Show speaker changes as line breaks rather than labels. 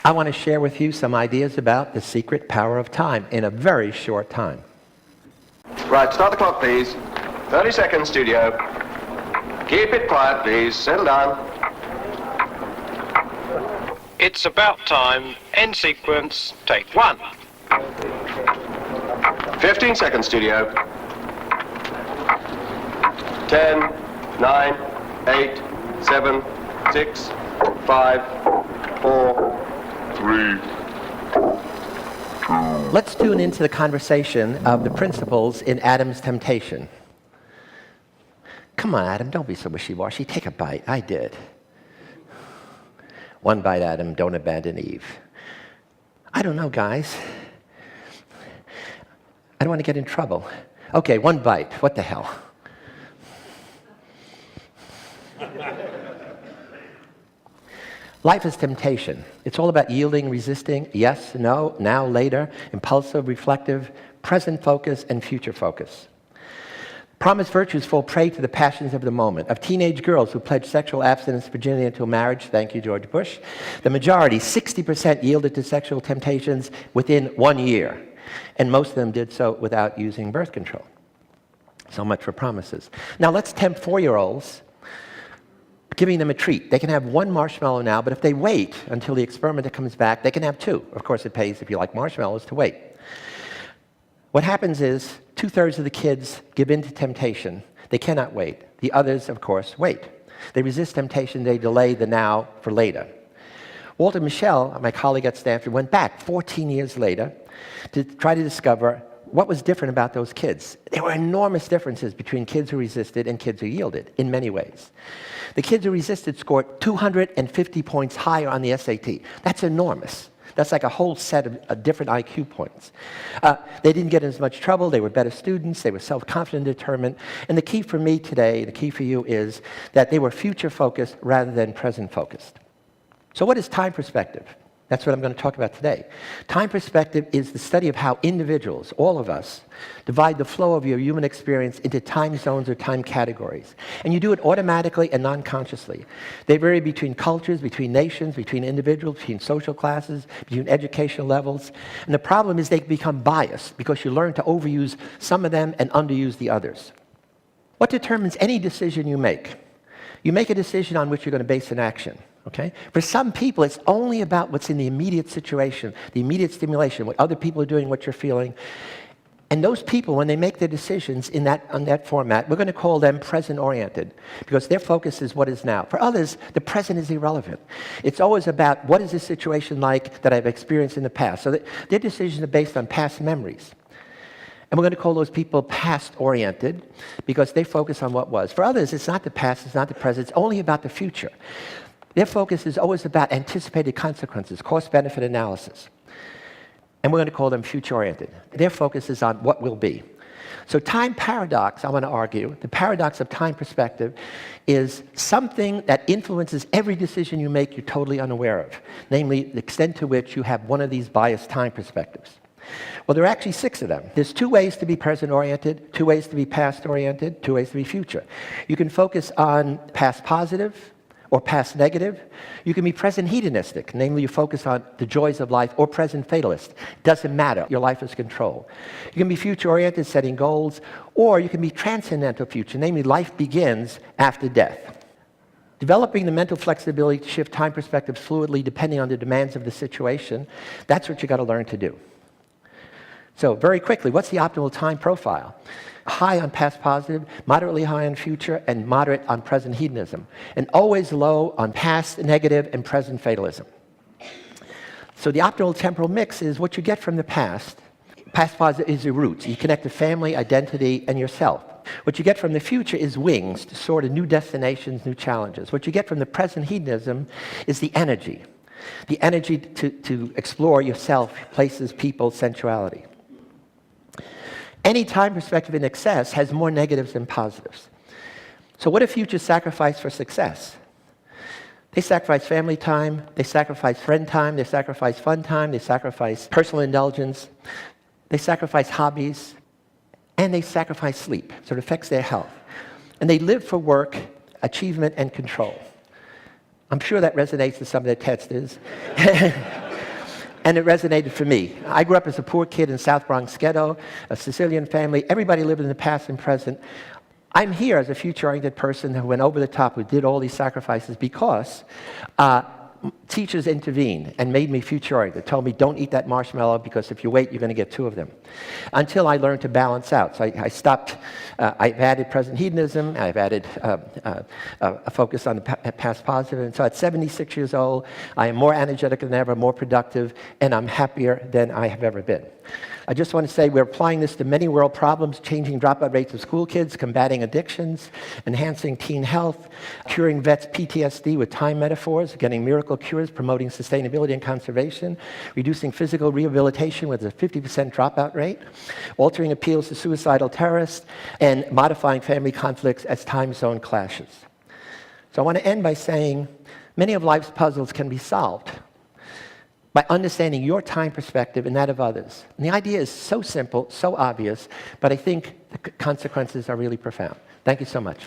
I want to share with you some ideas about the secret power of time in a very short time.
Right, start the clock, please. 30 seconds, studio. Keep it quiet, please. Settle down.
It's about time. End sequence. Take one.
15 seconds, studio. 10, 9, 8, 7, 6, 5, 4, 3.
Let's tune into the conversation of the principles in Adam's temptation. Come on, Adam, don't be so wishy-washy. Take a bite. I did. One bite, Adam. Don't abandon Eve. I don't know, guys. I don't want to get in trouble. Okay, one bite. What the hell? Life is temptation. It's all about yielding, resisting, yes, no, now, later, impulsive, reflective, present focus, and future focus. Promised virtues fall prey to the passions of the moment. Of teenage girls who pledged sexual abstinence, virginity until marriage, thank you, George Bush, the majority, 60%, yielded to sexual temptations within 1 year. And most of them did so without using birth control. So much for promises. Now let's tempt 4-year-olds, giving them a treat. They can have 1 marshmallow now, but if they wait until the experimenter comes back, they can have 2. Of course, it pays, if you like marshmallows, to wait. What happens is 2/3 of the kids give in to temptation. They cannot wait. The others, of course, wait. They resist temptation. They delay the now for later. Walter Mischel, my colleague at Stanford, went back 14 years later to try to discover what was different about those kids. There were enormous differences between kids who resisted and kids who yielded in many ways. The kids who resisted scored 250 points higher on the SAT. That's enormous. That's like a whole set of different IQ points. They didn't get in as much trouble. They were better students. They were self-confident, determined. And the key for me today, the key for you, is that they were future-focused rather than present-focused. So what is time perspective? That's what I'm going to talk about today. Time perspective is the study of how individuals, all of us, divide the flow of your human experience into time zones or time categories. And you do it automatically and non-consciously. They vary between cultures, between nations, between individuals, between social classes, between educational levels. And the problem is they become biased because you learn to overuse some of them and underuse the others. What determines any decision you make? You make a decision on which you're going to base an action. Okay? For some people, it's only about what's in the immediate situation, the immediate stimulation, what other people are doing, what you're feeling. And those people, when they make their decisions on that format, we're going to call them present-oriented because their focus is what is now. For others, the present is irrelevant. It's always about what is the situation like that I've experienced in the past. So their decisions are based on past memories. And we're going to call those people past-oriented because they focus on what was. For others, it's not the past, it's not the present, it's only about the future. Their focus is always about anticipated consequences, cost-benefit analysis. And we're going to call them future-oriented. Their focus is on what will be. So time paradox, I want to argue, the paradox of time perspective is something that influences every decision you make you're totally unaware of, namely the extent to which you have one of these biased time perspectives. Well, there are actually 6 of them. There's 2 ways to be present-oriented, 2 ways to be past-oriented, 2 ways to be future. You can focus on past positive, or past negative. You can be present hedonistic, namely you focus on the joys of life, or present fatalist. Doesn't matter, your life is controlled. You can be future-oriented, setting goals, or you can be transcendental future, namely life begins after death. Developing the mental flexibility to shift time perspectives fluidly depending on the demands of the situation, that's what you got to learn to do. So very quickly, what's the optimal time profile? High on past positive, moderately high on future, and moderate on present hedonism, and always low on past negative and present fatalism. So the optimal temporal mix is what you get from the past. Past positive is your roots. You connect to family, identity, and yourself. What you get from the future is wings to soar to new destinations, new challenges. What you get from the present hedonism is the energy to explore yourself, places, people, sensuality. Any time perspective in excess has more negatives than positives. So what if futures sacrifice for success? They sacrifice family time, they sacrifice friend time, they sacrifice fun time, they sacrifice personal indulgence, they sacrifice hobbies, and they sacrifice sleep. So it affects their health. And they live for work, achievement, and control. I'm sure that resonates with some of the testers. and it resonated for me. I grew up as a poor kid in South Bronx ghetto, a Sicilian family. Everybody lived in the past and present. I'm here as a future-oriented person who went over the top, who did all these sacrifices because teachers intervened and made me future-oriented, told me, don't eat that marshmallow because if you wait, you're going to get 2 of them. Until I learned to balance out. So I stopped, I've added present hedonism, I've added a focus on the past positive. And so at 76 years old, I am more energetic than ever, more productive, and I'm happier than I have ever been. I just want to say we're applying this to many world problems, changing dropout rates of school kids, combating addictions, enhancing teen health, curing vets' PTSD with time metaphors, getting miracle cures, promoting sustainability and conservation, reducing physical rehabilitation with a 50% dropout rate, altering appeals to suicidal terrorists, and modifying family conflicts as time zone clashes. So I want to end by saying many of life's puzzles can be solved by understanding your time perspective and that of others. And the idea is so simple, so obvious, but I think the consequences are really profound. Thank you so much.